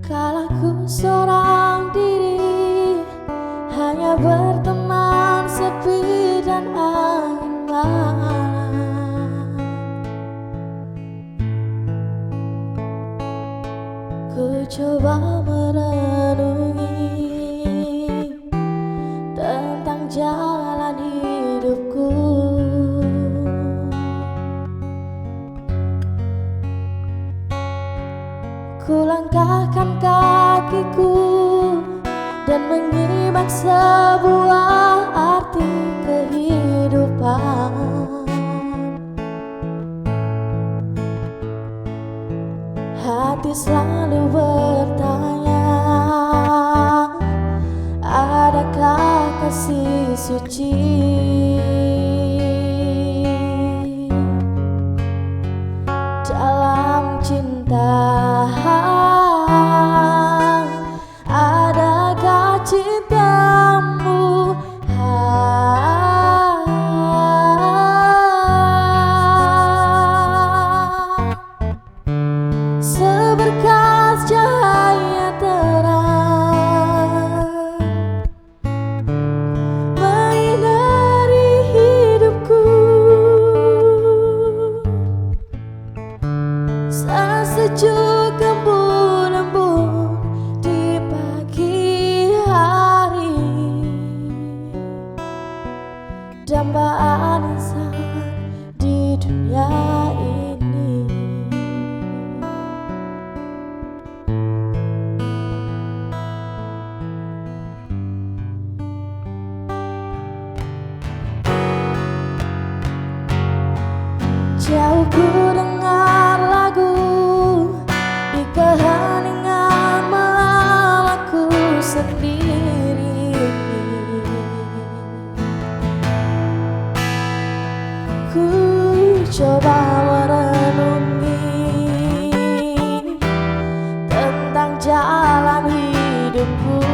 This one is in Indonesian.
Kala ku seorang diri, hanya berteman sepi dan angin malam. Ku coba merenungi tentang jalan hidupku. Ku langkahkan kakiku dan menyimak sebuah arti kehidupan. Hati selalu bertanya, adakah kasih suci dalam cinta? Adakah cintamu seberkas cahaya terang menyinari hidupku, sesejuk embun-embun di pagi hari, dambaan insan di dunia ini. Jauh ku dengar lagu, di keheningan malam aku sendiri. Ku coba merenungi tentang jalan hidupku.